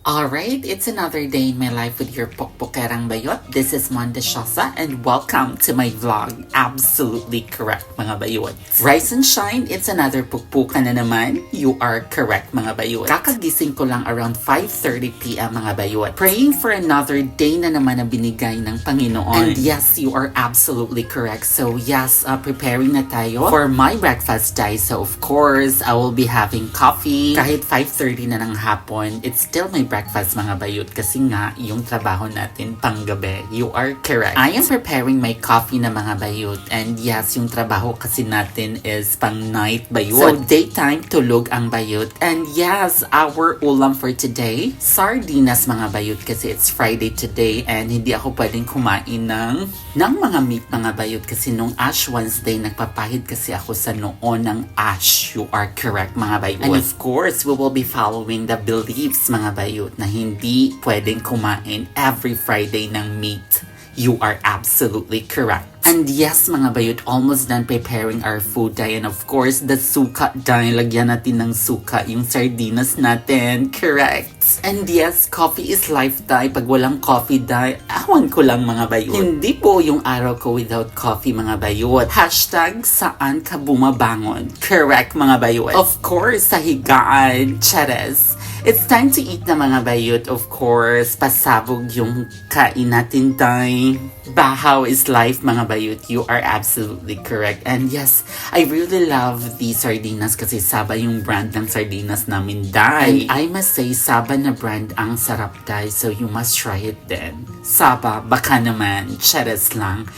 Alright, it's another day in my life with your Pokpokerang Bayot. This is Monda Shosa and welcome to my vlog. Absolutely correct mga bayot. Rise and shine, it's another pukpukan na naman. You are correct mga bayot. Kakagising ko lang around 5:30 p.m. mga bayot. Praying for another day na naman na binigay ng Panginoon. And yes, you are absolutely correct. So yes, preparing na tayo for my breakfast day. So of course, I will be having coffee. Kahit 5:30 na ng hapon, it's still my breakfast mga bayot kasi nga yung trabaho natin panggabi. You are correct. I am preparing my coffee na mga bayot and yes, yung trabaho kasi natin is pang night bayot. So daytime tulog ang bayot and yes, our ulam for today, sardinas mga bayot kasi it's Friday today and hindi ako pwedeng kumain ng mga meat mga bayot kasi nung Ash Wednesday nagpapahid kasi ako sa noon ng Ash. You are correct mga bayot. And of course, we will be following the beliefs mga bayot na hindi pwedeng kumain every Friday ng meat. You are absolutely correct. And yes mga bayot, almost done preparing our food day. And of course, the suka dahil lagyan natin ng suka yung sardinas natin. Correct. And yes, coffee is life day. Pag walang coffee day, awan ko lang mga bayot. Hindi po yung araw ko without coffee mga bayot. Hashtag saan ka bumabangon. Correct mga bayot. Of course, sa higaan. Chares. It's time to eat na mga bayot, of course. Pasabog yung kain natin day. Bahaw is life mga bayot. You are absolutely correct. And yes, I really love the sardinas kasi Saba yung brand ng sardinas namin day. And I must say, Saba na brand ang sarap day. So you must try it then. Saba, baka naman. Charas lang.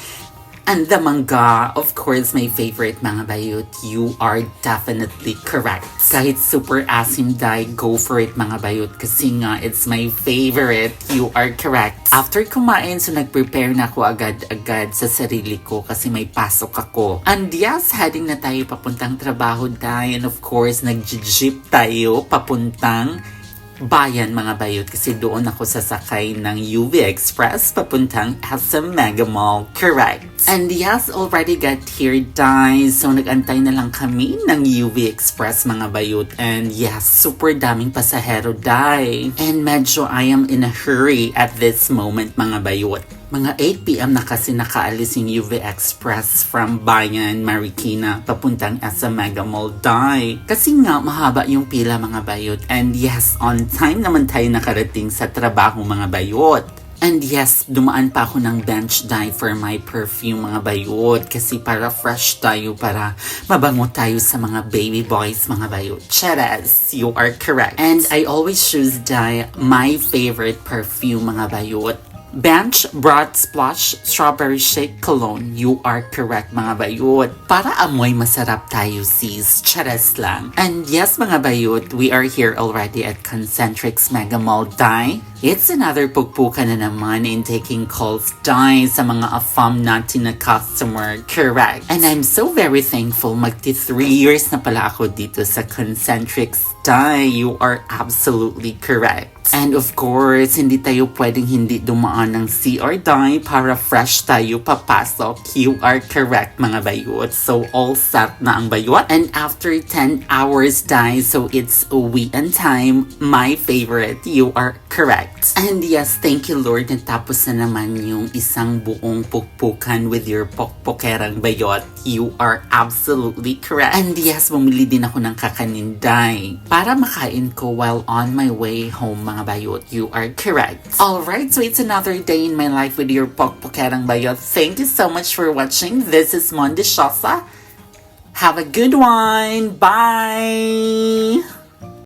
And the mangga, of course, my favorite mga bayot. You are definitely correct. Kahit super asim day, go for it mga bayot. Kasi nga, it's my favorite. You are correct. After kumain, so nag-prepare na ako agad-agad sa sarili ko kasi may pasok ako. And yes, heading na tayo papuntang trabaho day. And of course, nag-jeep tayo papuntang bayan mga bayot kasi doon ako sasakay ng UV Express papuntang SM Mega Mall. Correct. And yes, already got here guys. So nag-antay na lang kami ng UV Express mga bayot. And yes, super daming pasahero day. And medyo I am in a hurry at this moment mga bayot. Mga 8 p.m. na kasi nakaalis yung UV Express from Bayan, Marikina, papuntang SM Mega Mall day. Kasi nga, mahaba yung pila mga bayot. And yes, on time naman tayo nakarating sa trabaho mga bayot. And yes, dumaan pa ako ng bench day for my perfume mga bayot. Kasi para fresh tayo, para mabango tayo sa mga baby boys mga bayot. Charas, you are correct. And I always choose day my favorite perfume mga bayot. Bench Broad Splash Strawberry Shake Cologne. You are correct mga bayot. Para amoy masarap tayo sis. Charas lang. And yes mga bayot, we are here already at Concentrix Mega Mall day. It's another pugpukan na naman in taking calls day sa mga afam natin na customer. Correct. And I'm so very thankful. Magti 3 years na pala ako dito sa Concentrix day. You are absolutely correct. And of course, hindi tayo pwedeng hindi dumaan ng CR day para fresh tayo papasok. You are correct mga bayot. So all set na ang bayot. And after 10 hours day, so it's uwian time. My favorite. You are correct. And yes, thank you Lord. Natapos na naman yung isang buong pukpukan with your pokpokerang bayot. You are absolutely correct. And yes, bumili din ako ng kakaninday para makain ko while on my way home mga bayot. You are correct. Alright, so it's another day in my life with your Pokpokerang Bayot. Thank you so much for watching. This is Monda Shosa. Have a good one. Bye!